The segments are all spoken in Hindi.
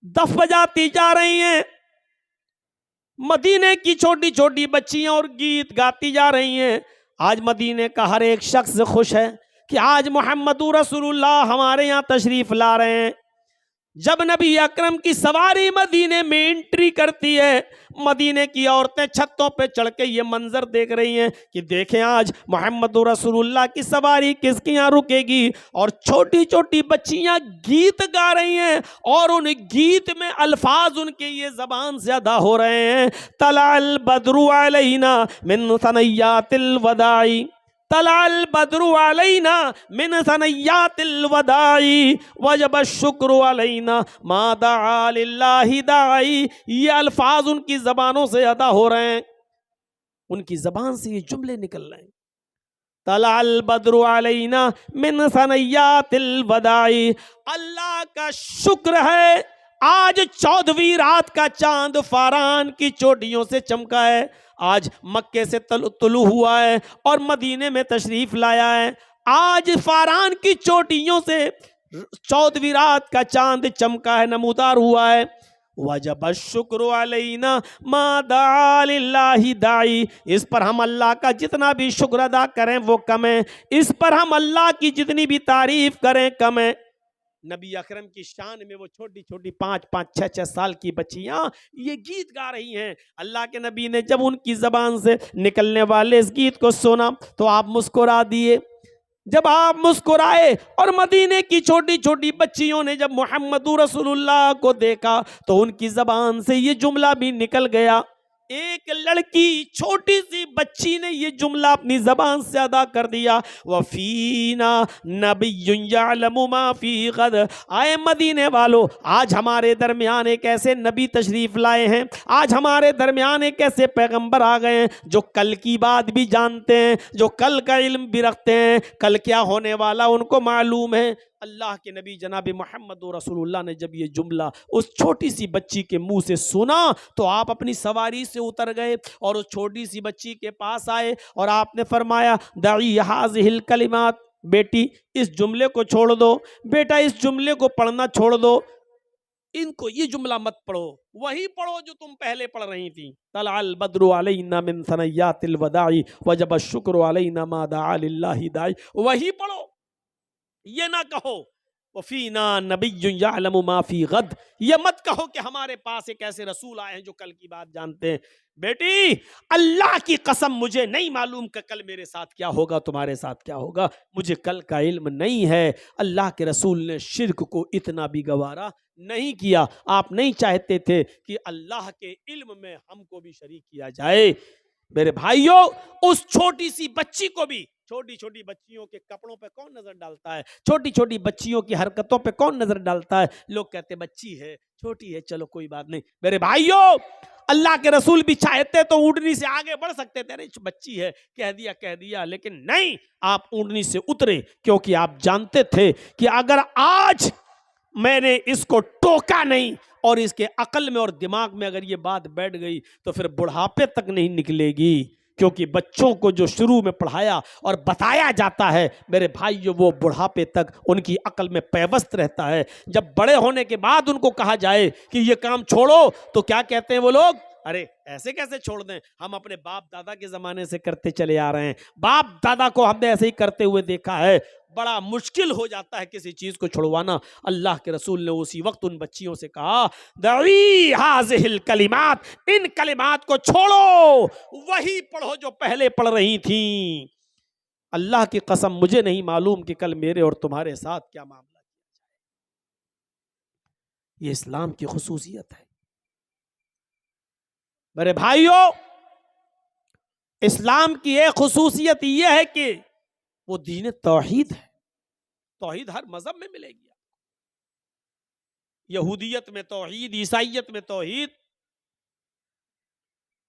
दफ बजाती जा रही हैं। मदीने की छोटी छोटी बच्चियां और गीत गाती जा रही हैं। आज मदीने का हर एक शख्स खुश है कि आज मोहम्मदुर रसूलुल्लाह हमारे यहाँ तशरीफ ला रहे हैं। जब नबी अकरम की सवारी मदीने में एंट्री करती है, मदीने की औरतें छतों पे चढ़ के ये मंजर देख रही हैं कि देखें आज मोहम्मदुर रसूलुल्लाह की सवारी किसके यहाँ रुकेगी। और छोटी छोटी बच्चियां गीत गा रही हैं और उन गीत में अल्फाज उनके ये जबान से अदा हो रहे हैं। तलाल बदरु अलैना मिन सनय्यातिल वदाई, तलाल बदरु अलैना मिन सनय्यातिल वदाई, वजब शुक्र अलैना मा दआ लिल्लाहि दाई। ये अल्फाज उनकी जबानों से अदा हो रहे हैं, उनकी जबान से ये जुमले निकल रहे हैं। तलाल बदरु अलैना मिन सनय्यातिल वदाई, अल्लाह का शुक्र है आज 14वीं रात का चांद फारान की चोटियों से चमका है। आज मक्के से तुलू हुआ है और मदीने में तशरीफ लाया है। आज फारान की चोटियों से 14वीं रात का चांद चमका है, नमूदार हुआ है। वजब शुक्र अलैना मा दआ लिल्लाहि दाई, इस पर हम अल्लाह का जितना भी शुक्र अदा करें वो कम है, इस पर हम अल्लाह की जितनी भी तारीफ करें कम है। नबी अकरम की शान में वो छोटी छोटी 5-5, 6-6 साल की बच्चियां ये गीत गा रही हैं। अल्लाह के नबी ने जब उनकी जबान से निकलने वाले इस गीत को सुना तो आप मुस्कुरा दिए। जब आप मुस्कुराए और मदीने की छोटी छोटी बच्चियों ने जब मोहम्मदुर रसूलुल्लाह को देखा तो उनकी जबान से ये जुमला भी निकल गया। एक लड़की छोटी सी बच्ची ने ये जुमला अपनी जबान से अदा कर दिया, वफीना नबिय्युन यअलमु मा फी गद। आए मदीने वालों, आज हमारे दरमियान एक ऐसे नबी तशरीफ लाए हैं, आज हमारे दरमियान एक ऐसे पैगंबर आ गए हैं जो कल की बात भी जानते हैं, जो कल का इल्म भी रखते हैं, कल क्या होने वाला उनको मालूम है। अल्लाह के नबी जनाब मोहम्मद रसूलुल्लाह ने जब ये जुमला उस छोटी सी बच्ची के मुंह से सुना तो आप अपनी सवारी से उतर गए और उस छोटी सी बच्ची के पास आए और आपने फरमाया दई हाज़िहिल कलिमात, बेटी इस जुमले को छोड़ दो, बेटा इस जुमले को पढ़ना छोड़ दो, इनको ये जुमला मत पढ़ो, वही पढ़ो जो तुम पहले पढ़ रही थी। तलाल बद्रु अलैना मिन सनय्यातिल वदाई वजब शुक्र अलैना मा दआ लिल्लाहि दाई, वही पढ़ो, ये ना कहो वफीना नबिय्युन यअलमु मा फी गद, ये मत कहो कि हमारे पास एक ऐसे रसूल आए हैं जो कल की बात जानते हैं। बेटी अल्लाह की कसम मुझे नहीं मालूम कि कल मेरे साथ क्या होगा, तुम्हारे साथ क्या होगा, मुझे कल का इल्म नहीं है। अल्लाह के रसूल ने शिर्क को इतना भी गवारा नहीं किया। आप नहीं चाहते थे कि अल्लाह के इल्म में हमको भी शरीक किया जाए। मेरे भाइयों, उस छोटी सी बच्ची को भी, छोटी छोटी बच्चियों के कपड़ों पे कौन नजर डालता है, छोटी छोटी बच्चियों की हरकतों पे कौन नजर डालता है? लोग कहते बच्ची है, छोटी है, चलो कोई बात नहीं। मेरे भाइयों, अल्लाह के रसूल भी चाहते तो ऊँटनी से आगे बढ़ सकते थे, अरे बच्ची है कह दिया, लेकिन नहीं, आप ऊँटनी से उतरे क्योंकि आप जानते थे कि अगर आज मैंने इसको टोका नहीं और इसके अकल में और दिमाग में अगर ये बात बैठ गई तो फिर बुढ़ापे तक नहीं निकलेगी। क्योंकि बच्चों को जो शुरू में पढ़ाया और बताया जाता है मेरे भाइयों, वो बुढ़ापे तक उनकी अकल में पैवस्त रहता है। जब बड़े होने के बाद उनको कहा जाए कि ये काम छोड़ो तो क्या कहते हैं वो लोग, अरे ऐसे कैसे छोड़ दें, हम अपने बाप दादा के जमाने से करते चले आ रहे हैं, बाप दादा को हमने ऐसे ही करते हुए देखा है। बड़ा मुश्किल हो जाता है किसी चीज को छुड़वाना। अल्लाह के रसूल ने उसी वक्त उन बच्चियों से कहा दई हाज़िहिल कलिमात, इन कलिमात को छोड़ो, वही पढ़ो जो पहले पढ़ रही थी। अल्लाह की कसम मुझे नहीं मालूम कि कल मेरे और तुम्हारे साथ क्या मामला किया जाए। ये इस्लाम की खुसूसियत है मेरे भाइयों। इस्लाम की एक खुसूसियत यह है कि वो दीन तौहीद है। तौहीद हर मजहब में मिलेगी, यहूदियत में तौहीद, ईसाइयत में तौहीद,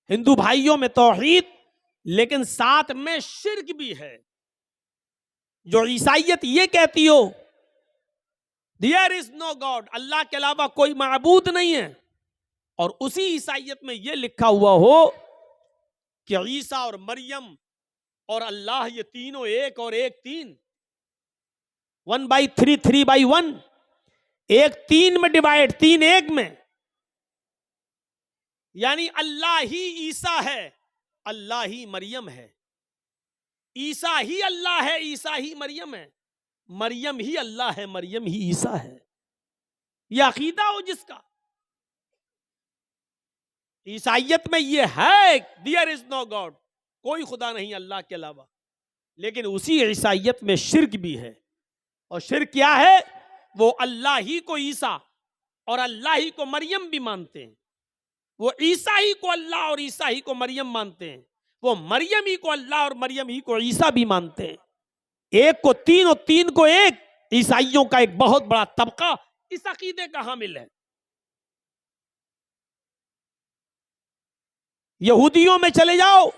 हिंदू भाइयों में तौहीद, लेकिन साथ में शिर्क भी है। जो ईसाइयत ये कहती हो देयर इज नो गॉड, अल्लाह के अलावा कोई माबूद नहीं है, और उसी ईसाइयत में यह लिखा हुआ हो कि ईसा और मरियम और अल्लाह ये तीनों एक और एक तीन, 1/3, 3/1, एक 3 में डिवाइड, 3 1 में, यानी अल्लाह ही ईसा है, अल्लाह ही मरियम है। ईसा ही अल्लाह है, ईसा ही मरियम है। मरियम ही अल्लाह है, मरियम ही ईसा है। यह अकीदा हो जिसका, ईसाइयत में यह है, देयर इज नो गॉड, कोई खुदा नहीं अल्लाह के अलावा। लेकिन उसी ईसाइयत में शिर्क भी है। और शिर्क क्या है? वो अल्लाह ही को ईसा और अल्लाह ही को मरियम भी मानते हैं। वो ईसा ही को अल्लाह और ईसा ही को मरियम मानते हैं। वो मरियम ही को अल्लाह और मरियम ही को ईसा भी मानते हैं। एक को 3 और 3 को 1, ईसाइयों का एक बहुत बड़ा तबका इस अकीदे का हामिल है। यहूदियों में चले जाओ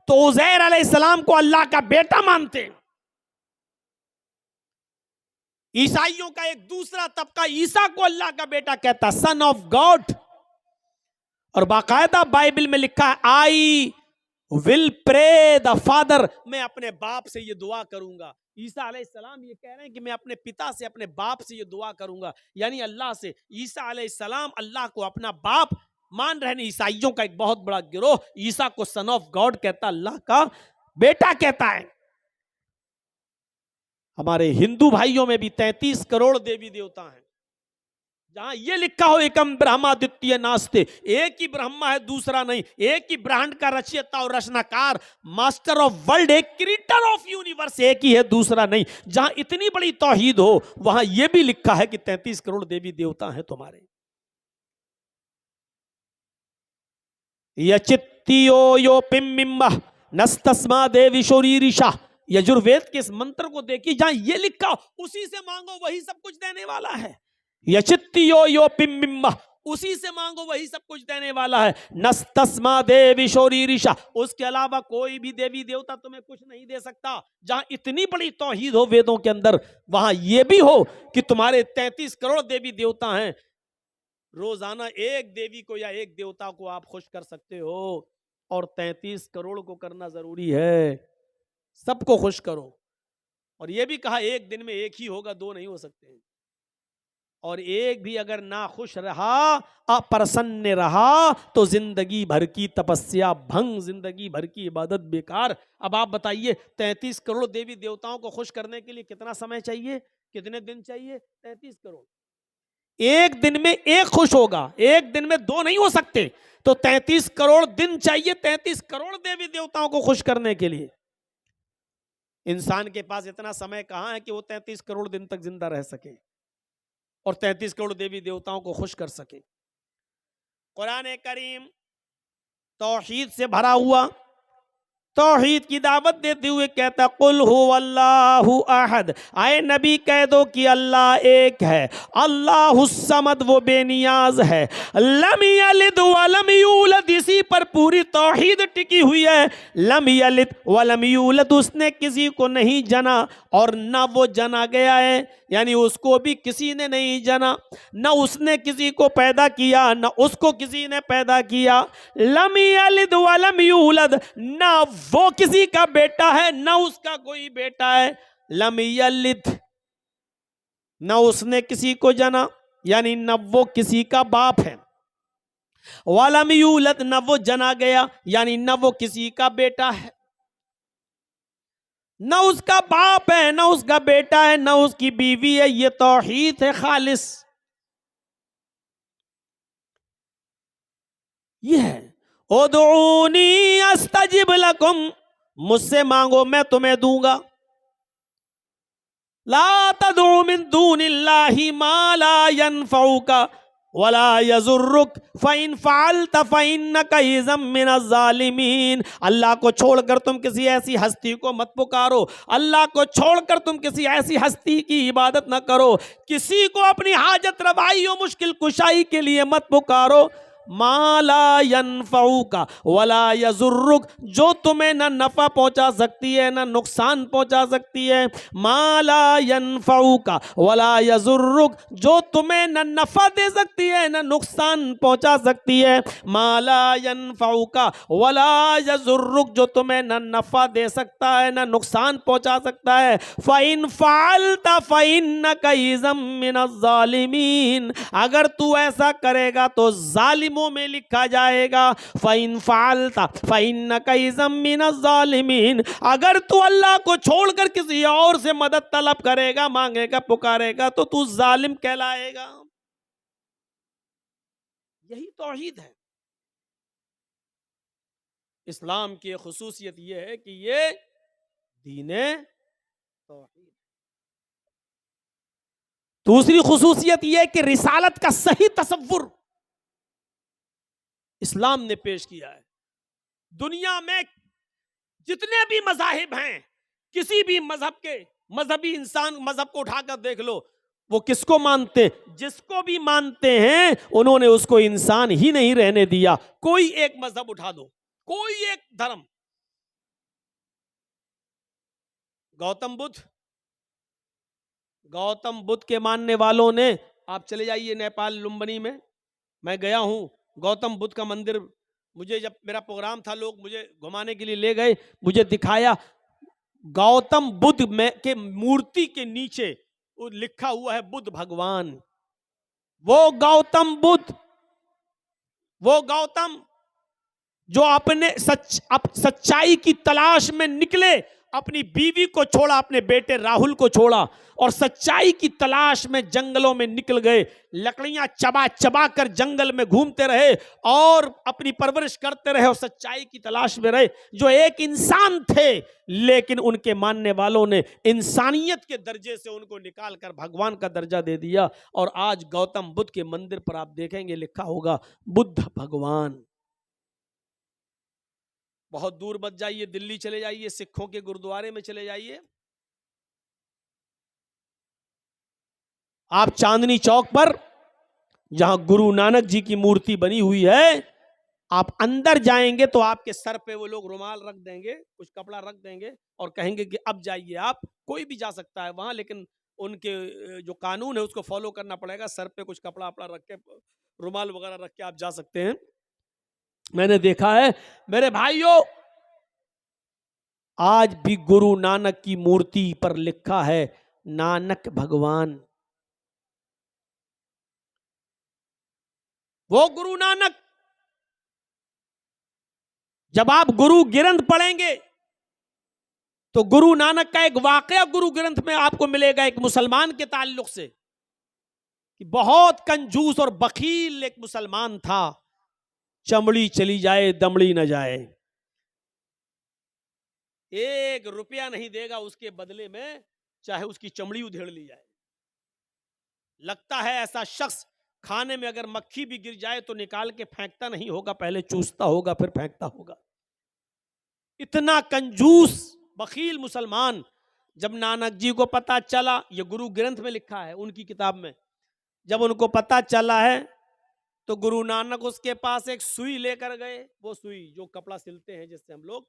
तो उज़ैर अलैहिस्सलाम को अल्लाह का बेटा मानते हैं। ईसाइयों का एक दूसरा तबका ईसा को अल्लाह का बेटा कहता, सन ऑफ गॉड। और बाकायदा बाइबल में लिखा है, I will pray the father, मैं अपने बाप से ये दुआ करूंगा। ईसा अलैहिस्सलाम ये कह रहे हैं कि मैं अपने पिता से, अपने बाप से ये दुआ करूंगा, यानी अल्लाह से। ईसा अलैहिस्सलाम अल्लाह को अपना बाप मान रहे हैं। ईसाइयों का एक बहुत बड़ा गिरोह ईसा को सन ऑफ गॉड कहता, अल्लाह का बेटा कहता है। हमारे हिंदू भाइयों में भी 33 करोड़ देवी देवता हैं। जहां यह लिखा हो एकम ब्रह्मा द्वितीय नास्ते, एक ही ब्रह्मा है दूसरा नहीं, एक ही ब्रह्मांड का रचयिता और रचनाकार, मास्टर ऑफ वर्ल्ड, एक क्रिएटर ऑफ यूनिवर्स, एक ही है दूसरा नहीं। जहां इतनी बड़ी तौहीद हो, वहां यह भी लिखा है कि 33 करोड़ देवी देवता हैं तुम्हारे। यचित्तियो यो पिम्बिम्बा नस्तस्मा देवी शोरीरिशा, यजुर्वेद के इस मंत्र को देखिए, जहां यह लिखा उसी से मांगो वही सब कुछ देने वाला है। यचित्तियो यो पिम्बिम्बा, उसी से मांगो वही सब कुछ देने वाला है। नस्तस्मा देवी शोरीरिशा, उसके अलावा कोई भी देवी देवता तुम्हें कुछ नहीं दे सकता। जहां इतनी बड़ी तौहीद हो वेदों के अंदर, वहां यह भी हो कि तुम्हारे 33 करोड़ देवी देवता हैं। रोजाना एक देवी को या एक देवता को आप खुश कर सकते हो, और 33 करोड़ को करना जरूरी है। सबको खुश करो। और यह भी कहा एक दिन में एक ही होगा, 2 नहीं हो सकते। और एक भी अगर ना खुश रहा, अप्रसन्न रहा, तो जिंदगी भर की तपस्या भंग, जिंदगी भर की इबादत बेकार। अब आप बताइए, 33 करोड़ देवी देवताओं को खुश करने के लिए कितना समय चाहिए, कितने दिन चाहिए? 33 करोड़। एक दिन में एक खुश होगा, एक दिन में 2 नहीं हो सकते। तो 33 करोड़ दिन चाहिए 33 करोड़ देवी देवताओं को खुश करने के लिए। इंसान के पास इतना समय कहां है कि वो 33 करोड़ दिन तक जिंदा रह सके और 33 करोड़ देवी देवताओं को खुश कर सके। कुरान करीम तौहीद से भरा हुआ, तौहीद की दावत देते हुए कहता, कुल हुवल्लाहु अहद, आए नबी कह दो कि अल्लाह एक है, अल्लाहुस समद, वो बेनियाज है, लम यलिद वलम यूलद, इसी पर पूरी तौहीद टिकी हुई है। लम यलिद वलम यूलद, उसने किसी को नहीं जना और न वो जना गया है, यानी उसको भी किसी ने नहीं जना, न उसने किसी को पैदा किया, न उसको किसी ने पैदा किया। लम यलिद वलम यूलद, न वो किसी का बेटा है न उसका कोई बेटा है। लम यलिद, न उसने किसी को जना, यानी न वो किसी का बाप है। वलम यूलद, न वो जना गया, यानी न वो किसी का बेटा है, न उसका बाप है, न उसका बेटा है, न उसकी बीवी है। ये तौहीद है खालिस। ये है उदऊनी अस्तजिब लकुम, मुझसे मांगो मैं तुम्हें दूंगा। ला तदऊ मिन दूनिल्लाहि मा ला यनफउका वला यजुर्रुक फ़इन फ़अल्त फ़इन्नका इज़म मिनज़ ज़ालिमीन। अल्लाह को छोड़कर तुम किसी ऐसी हस्ती को मत पुकारो, अल्लाह को छोड़कर तुम किसी ऐसी हस्ती की इबादत न करो, किसी को अपनी हाजत रवाई और मुश्किल कुशाई के लिए मत पुकारो। माला यनफऊका वला यजुर्रुक, जो तुम्हें ना नफा पहुंचा सकती है ना नुकसान पहुंचा सकती है। माला यनफऊका वला यजुर्रुक, जो तुम्हें ना नफा दे सकती है ना नुकसान पहुंचा सकती है। माला यनफऊका वला यजुर्रुक, जो तुम्हें ना नफा दे सकता है ना नुकसान पहुंचा सकता है। फ़इन फ़अलता फ़इन्नका इज़म मिनज़्ज़ालिमीन, अगर तू ऐसा करेगा तो जालिमों में लिखा जाएगा। फ़इन फ़अलता फ़इन्नका इज़म मिनज़्ज़ालिमीन, अगर तू अल्लाह को छोड़कर किसी और से मदद तलब करेगा, मांगेगा, पुकारेगा तो तू जालिम कहलाएगा। यही तौहीद है। इस्लाम की खुसूसियत यह है कि ये दीने तौहीद। दूसरी खुसूसियत यह कि रिसालत का सही तसव्वुर इस्लाम ने पेश किया है। दुनिया में जितने भी मज़ाहिब हैं, किसी भी मजहब के मजहबी इंसान मजहब को उठाकर देख लो, वो किसको मानते, जिसको भी मानते हैं उन्होंने उसको इंसान ही नहीं रहने दिया। कोई एक मजहब उठा दो, कोई एक धर्म, गौतम बुद्ध के मानने वालों ने, आप चले जाइए नेपाल लुम्बिनी में, मैं गया हूं, गौतम बुद्ध का मंदिर, मुझे जब मेरा प्रोग्राम था लोग मुझे घुमाने के लिए ले गए, मुझे दिखाया, गौतम बुद्ध में के मूर्ति के नीचे लिखा हुआ है बुद्ध भगवान। वो गौतम जो अपने सच्चाई की तलाश में निकले, अपनी बीवी को छोड़ा, अपने बेटे राहुल को छोड़ा और सच्चाई की तलाश में जंगलों में निकल गए, लकड़ियां चबा चबा कर जंगल में घूमते रहे और अपनी परवरिश करते रहे और सच्चाई की तलाश में रहे। जो एक इंसान थे, लेकिन उनके मानने वालों ने इंसानियत के दर्जे से उनको निकाल कर भगवान का दर्जा दे दिया। और आज गौतम बुद्ध के मंदिर पर आप देखेंगे लिखा होगा बुद्ध भगवान। बहुत दूर मत जाइए, दिल्ली चले जाइए, सिखों के गुरुद्वारे में चले जाइए, आप चांदनी चौक पर जहां गुरु नानक जी की मूर्ति बनी हुई है, आप अंदर जाएंगे तो आपके सर पे वो लोग रुमाल रख देंगे, कुछ कपड़ा रख देंगे और कहेंगे कि अब जाइए आप। कोई भी जा सकता है वहां, लेकिन उनके जो कानून है उसको फॉलो करना पड़ेगा। सर पे कुछ कपड़ा वपड़ा रख के, रुमाल वगैरह रख के आप जा सकते हैं। मैंने देखा है मेरे भाइयों, आज भी गुरु नानक की मूर्ति पर लिखा है नानक भगवान। वो गुरु नानक, जब आप गुरु ग्रंथ पढ़ेंगे तो गुरु नानक का एक वाकया गुरु ग्रंथ में आपको मिलेगा, एक मुसलमान के ताल्लुक से, कि बहुत कंजूस और बखील एक मुसलमान था, चमड़ी चली जाए दमड़ी न जाए, 1 रुपया नहीं देगा उसके बदले में, चाहे उसकी चमड़ी उधेड़ ली जाए। लगता है ऐसा शख्स खाने में अगर मक्खी भी गिर जाए तो निकाल के फेंकता नहीं होगा, पहले चूसता होगा फिर फेंकता होगा। इतना कंजूस बखील मुसलमान। जब नानक जी को पता चला, ये गुरु ग्रंथ में लिखा है उनकी किताब में, जब उनको पता चला है तो गुरु नानक उसके पास एक सुई लेकर गए, वो सुई जो कपड़ा सिलते हैं जिससे हम लोग,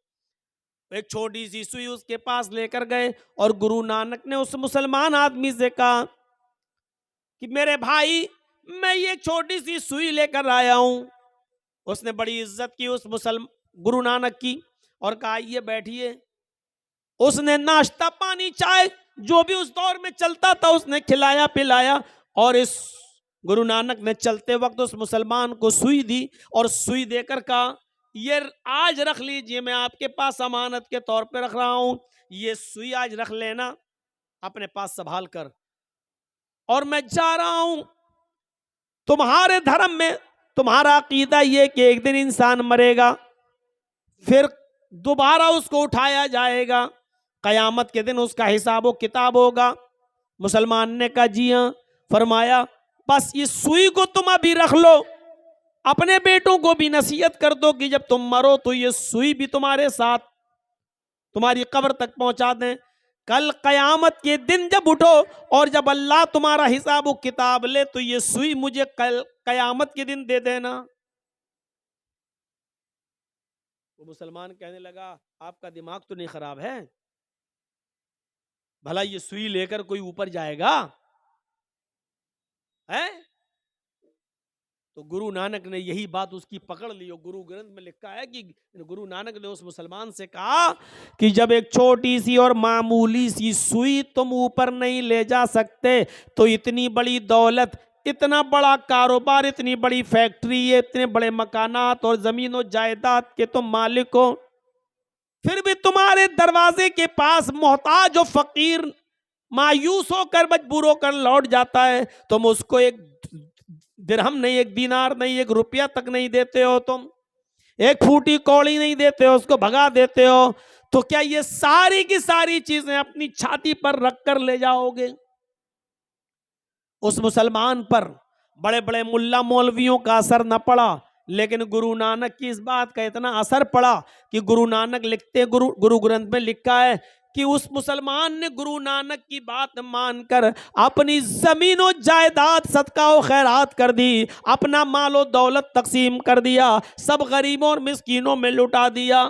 एक छोटी सी सुई उसके पास लेकर गए और गुरु नानक ने उस मुसलमान आदमी से कहा कि मेरे भाई, मैं ये छोटी सी सुई लेकर आया हूं। उसने बड़ी इज्जत की उस गुरु नानक की और कहा ये बैठिए। उसने नाश्ता पानी चाय जो भी उस दौर में चलता था उसने खिलाया पिलाया, और इस गुरु नानक ने चलते वक्त उस मुसलमान को सुई दी और सुई देकर कहा ये आज रख लीजिए, मैं आपके पास अमानत के तौर पे रख रहा हूं, ये सुई आज रख लेना अपने पास संभाल कर, और मैं जा रहा हूं। तुम्हारे धर्म में तुम्हारा अकीदा ये कि एक दिन इंसान मरेगा, फिर दोबारा उसको उठाया जाएगा, कयामत के दिन उसका हिसाब व किताब होगा। मुसलमान ने कहा जी हाँ। फरमाया बस इस सुई को तुम अभी रख लो, अपने बेटों को भी नसीहत कर दो कि जब तुम मरो तो ये सुई भी तुम्हारे साथ तुम्हारी कब्र तक पहुंचा दें। कल कयामत के दिन जब उठो और जब अल्लाह तुम्हारा हिसाब व किताब ले तो ये सुई मुझे कल कयामत के दिन दे देना। वो मुसलमान कहने लगा, आपका दिमाग तो नहीं खराब है? भला ये सुई लेकर कोई ऊपर जाएगा है? तो गुरु नानक ने यही बात उसकी पकड़ ली और गुरु ग्रंथ में लिखा है कि गुरु नानक ने उस मुसलमान से कहा कि जब एक छोटी सी और मामूली सी सुई तुम ऊपर नहीं ले जा सकते तो इतनी बड़ी दौलत, इतना बड़ा कारोबार, इतनी बड़ी फैक्ट्री, इतने बड़े मकानात और जमीनों जायदाद के तुम मालिक हो, फिर भी तुम्हारे दरवाजे के पास मोहताज और फकीर मायूस होकर मजबूर होकर लौट जाता है, तुम उसको एक दिरहम नहीं, एक दीनार नहीं, एक रुपया तक नहीं देते हो, तुम एक फूटी कौड़ी नहीं देते हो, उसको भगा देते हो, तो क्या ये सारी की सारी चीजें अपनी छाती पर रखकर ले जाओगे? उस मुसलमान पर बड़े बड़े मुल्ला मौलवियों का असर न पड़ा, लेकिन गुरु नानक की इस बात का इतना असर पड़ा कि गुरु नानक लिखते, गुरु ग्रंथ में लिखा है कि उस मुसलमान ने गुरु नानक की बात मानकर अपनी जमीनों जायदाद सदका और खैरात कर दी, अपना मालो दौलत तकसीम कर दिया, सब गरीबों और मिस्कीनों में लुटा दिया।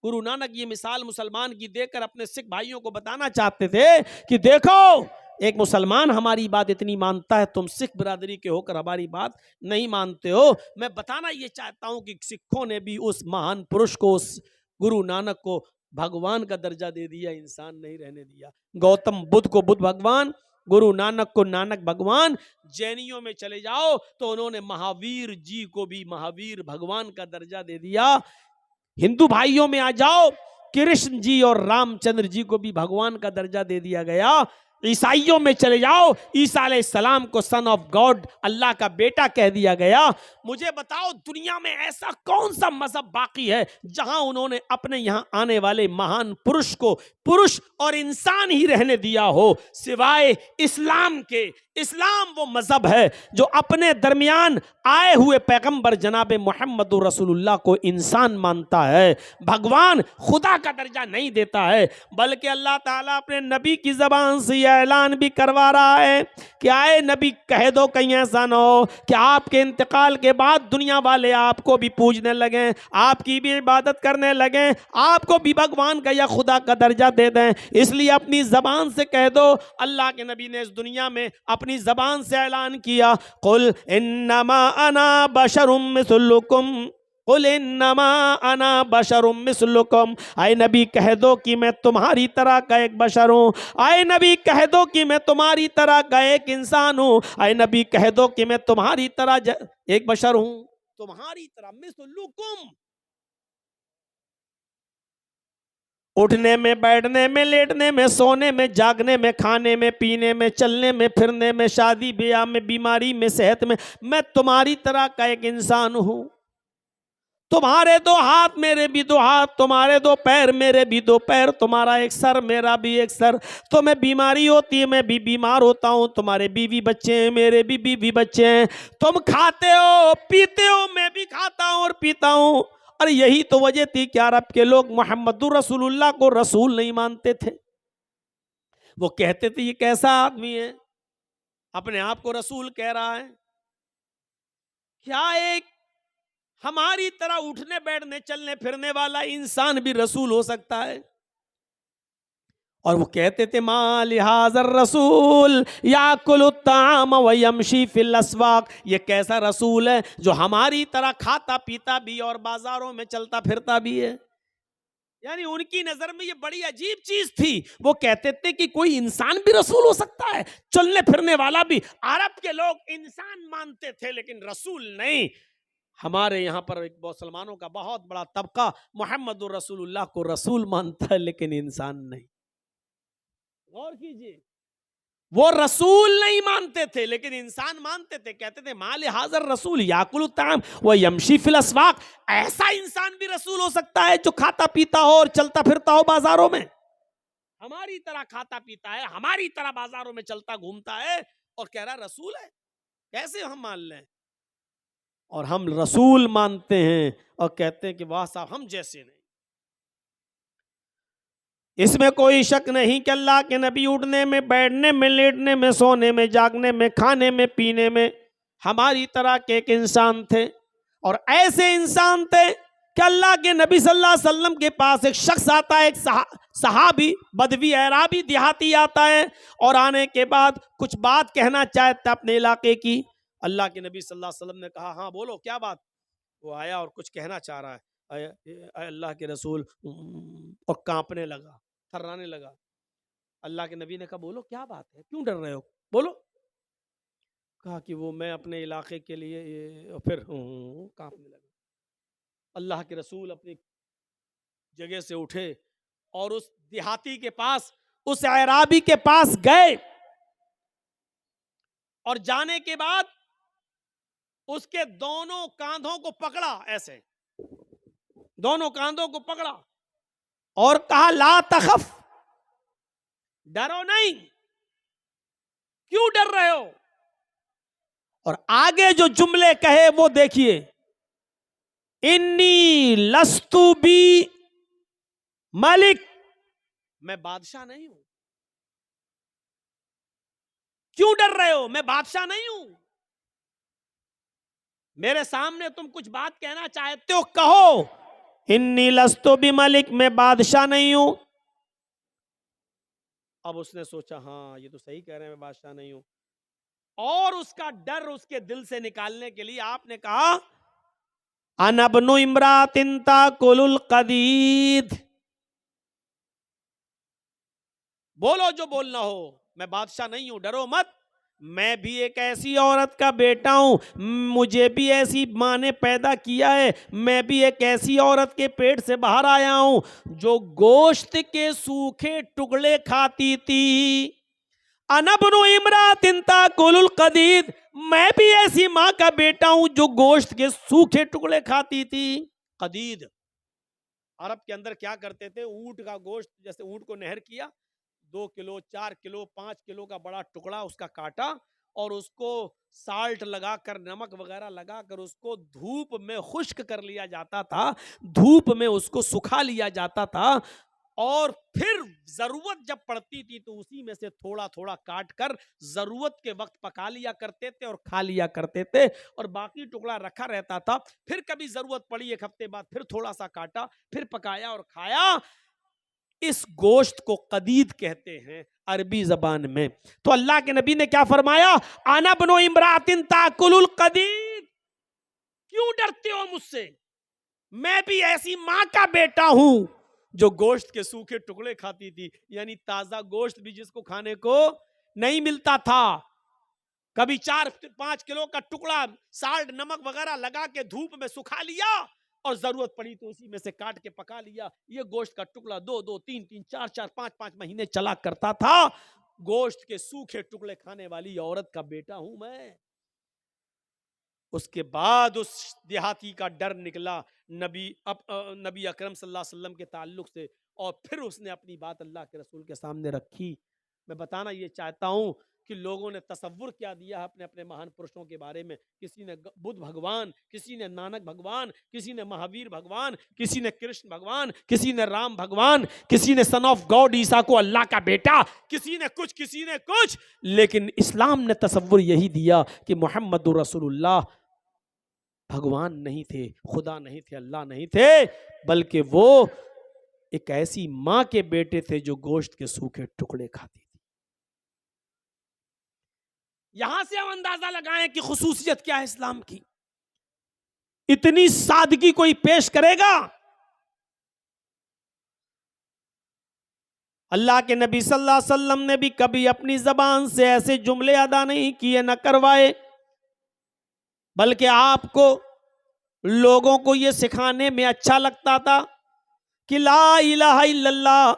गुरु नानक ये मिसाल मुसलमान की देकर अपने सिख भाइयों को बताना चाहते थे कि देखो, एक मुसलमान हमारी बात इतनी मानता है, तुम सिख बिरादरी के होकर हमारी बात नहीं मानते हो। मैं बताना ये चाहता हूं कि सिखों ने भी उस महान पुरुष को, उस गुरु नानक को भगवान का दर्जा दे दिया, इंसान नहीं रहने दिया। गौतम बुद्ध को बुद्ध भगवान, गुरु नानक को नानक भगवान। जैनियों में चले जाओ तो उन्होंने महावीर जी को भी महावीर भगवान का दर्जा दे दिया। हिंदू भाइयों में आ जाओ, कृष्ण जी और रामचंद्र जी को भी भगवान का दर्जा दे दिया गया। ईसाइयों में चले जाओ, ईसा अलैहिस्सलाम को सन ऑफ गॉड, अल्लाह का बेटा कह दिया गया। मुझे बताओ दुनिया में ऐसा कौन सा मजहब बाकी है जहां उन्होंने अपने यहां आने वाले महान पुरुष को पुरुष और इंसान ही रहने दिया हो, सिवाय इस्लाम के। इस्लाम वो मजहब है जो अपने दरमियान आए हुए पैगंबर जनाब मोहम्मद रसूलुल्लाह को इंसान मानता है, भगवान खुदा का दर्जा नहीं देता है। बल्कि अल्लाह ताला अपने नबी की जबान से यह ऐलान भी करवा रहा है कि आए नबी कह दो कहीं ऐसा ना हो कि आपके इंतकाल के बाद दुनिया वाले आपको भी पूजने लगे, आपकी भी इबादत करने लगे, आपको भी भगवान का या खुदा का दर्जा दे दें। इसलिए अपनी जबान से कह दो। अल्लाह के नबी ने इस दुनिया में अपनी जबान से ऐलान किया, कुल इन्नमा अना बशरुम मिसलुकुम, कुल इन्नमा अना बशरुम मिसलुकुम। आए नबी कह दो कि मैं तुम्हारी तरह का एक बशर हूँ। आए नबी कह दो कि मैं तुम्हारी तरह का एक इंसान हूँ। आए नबी कह दो कि मैं तुम्हारी तरह एक बशर हूँ, तुम्हारी तरह मिसलुकुम। उठने में, बैठने में, लेटने में, सोने में, जागने में, खाने में, पीने में, चलने में, फिरने में, शादी ब्याह में, बीमारी में, सेहत में, मैं तुम्हारी तरह का एक इंसान हूं। तुम्हारे दो हाथ मेरे भी दो हाथ, तुम्हारे दो पैर मेरे भी दो पैर, तुम्हारा एक सर मेरा भी एक सर। तुम्हें बीमारी होती है, मैं भी बीमार होता हूं, तुम्हारे बीवी बच्चे हैं, मेरे भी बीवी बच्चे हैं। तुम खाते हो पीते हो, मैं भी खाता हूं और पीता हूं। और यही तो वजह थी कि अरब के लोग मोहम्मदुर रसूलुल्लाह को रसूल नहीं मानते थे। वो कहते थे ये कैसा आदमी है, अपने आप को रसूल कह रहा है। क्या एक हमारी तरह उठने बैठने चलने फिरने वाला इंसान भी रसूल हो सकता है? और वो कहते थे मा लिहाज़र रसूल याकुलु ताम व यमशी फिल अस्वाक। ये कैसा रसूल है जो हमारी तरह खाता पीता भी और बाजारों में चलता फिरता भी है। यानी उनकी नजर में ये बड़ी अजीब चीज थी। वो कहते थे कि कोई इंसान भी रसूल हो सकता है, चलने फिरने वाला भी। अरब के लोग इंसान मानते थे लेकिन रसूल नहीं। हमारे यहाँ पर एक मुसलमानों का बहुत बड़ा तबका मोहम्मद रसूलुल्लाह को रसूल मानता है लेकिन इंसान नहीं। गौर कीजिए, वो रसूल नहीं मानते थे लेकिन इंसान मानते थे। कहते थे माले हाजर रसूल याकुलु ताम व यमशी फिल अस्वाक। ऐसा इंसान भी रसूल हो सकता है जो खाता पीता हो और चलता फिरता हो बाजारों में, हमारी तरह खाता पीता है, हमारी तरह बाजारों में चलता घूमता है और कह रहा रसूल है। कैसे हम मान लें? और हम रसूल मानते हैं और कहते हैं कि वाह साहब हम जैसे नहीं। इसमें कोई शक नहीं कि अल्लाह के नबी उठने में, बैठने में, लेटने में, सोने में, जागने में, खाने में, पीने में हमारी तरह के एक इंसान थे। और ऐसे इंसान थे कि अल्लाह के नबी सल्लल्लाहु अलैहि वसल्लम के पास एक शख्स आता है, एक सहाबी बदवी अराबी देहाती आता है, और आने के बाद कुछ बात कहना चाहता अपने इलाके की। अल्लाह के नबी सल्लल्लाहु अलैहि वसल्लम ने कहा, हाँ बोलो क्या बात। वो आया और कुछ कहना चाह रहा है, अल्लाह के रसूल, और कांपने लगा, थर्राने लगा। अल्लाह के नबी ने कहा, बोलो क्या बात है, क्यों डर रहे हो, बोलो। कहा कि वो मैं अपने इलाके के लिए, फिर कांपने लगा। अल्लाह के रसूल अपनी जगह से उठे और उस देहाती के पास, उस अराबी के पास गए, और जाने के बाद उसके दोनों कांधों को पकड़ा, ऐसे दोनों कांधों को पकड़ा और कहा, ला तखफ, डरो नहीं, क्यों डर रहे हो। और आगे जो जुमले कहे वो देखिए, इन्नी लस्तु बी मलिक, मैं बादशाह नहीं हूं। क्यों डर रहे हो, मैं बादशाह नहीं हूं। मेरे सामने तुम कुछ बात कहना चाहते हो, कहो। इन्नी लस्तु बी मलिक, मैं बादशाह नहीं हूं। अब उसने सोचा, हाँ ये तो सही कह रहे हैं, मैं बादशाह नहीं हूं। और उसका डर उसके दिल से निकालने के लिए आपने कहा, अनबनु इमरातिन ताकुलुल कदीद, बोलो जो बोलना हो, मैं बादशाह नहीं हूं, डरो मत। मैं भी एक ऐसी औरत का बेटा हूं, मुझे भी ऐसी माँ ने पैदा किया है, मैं भी एक ऐसी औरत के पेट से बाहर आया हूं जो गोश्त के सूखे टुकड़े खाती थी। अनबनु इमरातिन ताकुलुल कदीद, मैं भी ऐसी माँ का बेटा हूं जो गोश्त के सूखे टुकड़े खाती थी। कदीद अरब के अंदर क्या करते थे, ऊंट का गोश्त, जैसे ऊंट को नहर किया, 2 किलो 4 किलो 5 किलो का बड़ा टुकड़ा उसका काटा, और उसको साल्ट लगाकर, नमक वगैरह लगाकर उसको धूप में खुश्क कर लिया जाता था, धूप में उसको सुखा लिया जाता था, और फिर जरूरत जब पड़ती थी तो उसी में से थोड़ा थोड़ा काट कर जरूरत के वक्त पका लिया करते थे और खा लिया करते थे, और बाकी टुकड़ा रखा रहता था। फिर कभी जरूरत पड़ी 1 हफ्ते बाद, फिर थोड़ा सा काटा, फिर पकाया और खाया। इस गोश्त को कदीद कहते हैं अरबी जबान में। तो अल्लाह के नबी ने क्या फरमाया, आना बनो इमरातिन ताकुलुल कदीद, क्यों डरते हो मुझसे, मैं भी ऐसी मां का बेटा हूं जो गोश्त के सूखे टुकड़े खाती थी। यानी ताजा गोश्त भी जिसको खाने को नहीं मिलता था, कभी 4-5 किलो का टुकड़ा साल्ट नमक वगैरह लगा के धूप में सुखा लिया, और जरूरत पड़ी तो उसी में से काट के पका लिया। ये गोश्त का टुकड़ा 2-2, 3-3, 4-4, 5-5 महीने चला करता था। गोश्त के सूखे टुकड़े खाने वाली औरत का बेटा हूं मैं। उसके बाद उस देहाती का डर निकला नबी अकरम सल्लल्लाहु अलैहि वसल्लम के ताल्लुक से, और फिर उसने अपनी बात अल्लाह के रसूल के सामने रखी। मैं बताना ये चाहता हूं कि लोगों ने तसव्वुर क्या दिया है अपने अपने महान पुरुषों के बारे में। किसी ने बुद्ध भगवान, किसी ने नानक भगवान, किसी ने महावीर भगवान, किसी ने कृष्ण भगवान, किसी ने राम भगवान, किसी ने सन ऑफ गॉड ईसा को अल्लाह का बेटा, किसी ने कुछ, किसी ने कुछ। लेकिन इस्लाम ने तसव्वुर यही दिया कि मोहम्मदुर रसूलुल्लाह भगवान नहीं थे, खुदा नहीं थे, अल्लाह नहीं थे, बल्कि वो एक ऐसी मां के बेटे थे जो गोश्त के सूखे टुकड़े खाती थी। यहां से हम अंदाजा लगाएं कि खुसूसियत क्या है इस्लाम की। इतनी सादगी कोई पेश करेगा? अल्लाह के नबी सल्लल्लाहु अलैहि वसल्लम ने भी कभी अपनी जबान से ऐसे जुमले अदा नहीं किए, न करवाए, बल्कि आपको, लोगों को यह सिखाने में अच्छा लगता था कि ला इलाहा इल्लल्लाह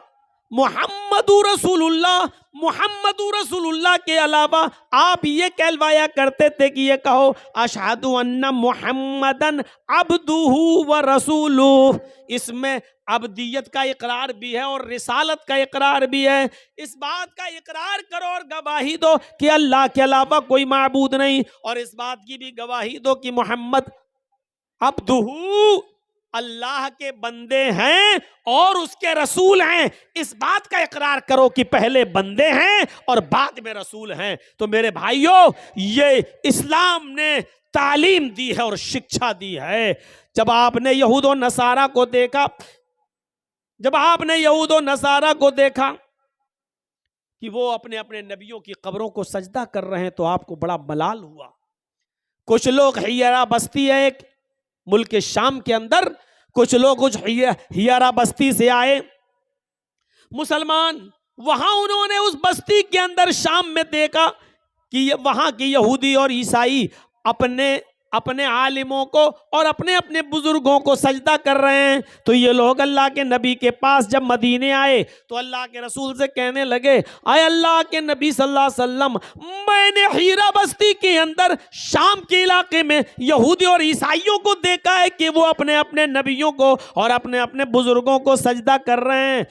मुहम्मदुर रसूलुल्लाह, मुहम्मदुर रसूलुल्लाह के अलावा आप ये कहलवाया करते थे कि ये कहो अशहदु अन्ना मुहम्मदन अब्दुहु व रसूलुहु। इसमें अब्दियत का इकरार भी है और रिसालत का इकरार भी है। इस बात का इकरार करो और गवाही दो कि अल्लाह के अलावा कोई माबूद नहीं, और इस बात की भी गवाही दो कि मोहम्मद अब्दुहु, अल्लाह के बंदे हैं और उसके रसूल हैं। इस बात का इकरार करो कि पहले बंदे हैं और बाद में रसूल हैं। तो मेरे भाइयों, ये इस्लाम ने तालीम दी है और शिक्षा दी है। जब आपने यहूद और नसारा को देखा, जब आपने यहूद और नसारा को देखा कि वो अपने अपने नबियों की कब्रों को सजदा कर रहे हैं, तो आपको बड़ा मलाल हुआ। कुछ लोग हियरा बस्ती है एक मुल्क के शाम के अंदर, कुछ लोग कुछ हियरा बस्ती से आए मुसलमान, वहां उन्होंने उस बस्ती के अंदर शाम में देखा कि वहां के यहूदी और ईसाई अपने अपने आलिमों को और अपने अपने बुजुर्गों को सजदा कर रहे हैं। तो ये लोग अल्लाह के नबी के पास जब मदीने आए तो अल्लाह के रसूल से कहने लगे, आए अल्लाह के नबी सल्लल्लाहु अलैहि वसल्लम, मैंने हीरा बस्ती के अंदर शाम के इलाके में यहूदी और ईसाइयों को देखा है कि वो अपने अपने नबियों को और अपने अपने बुजुर्गों को सजदा कर रहे हैं।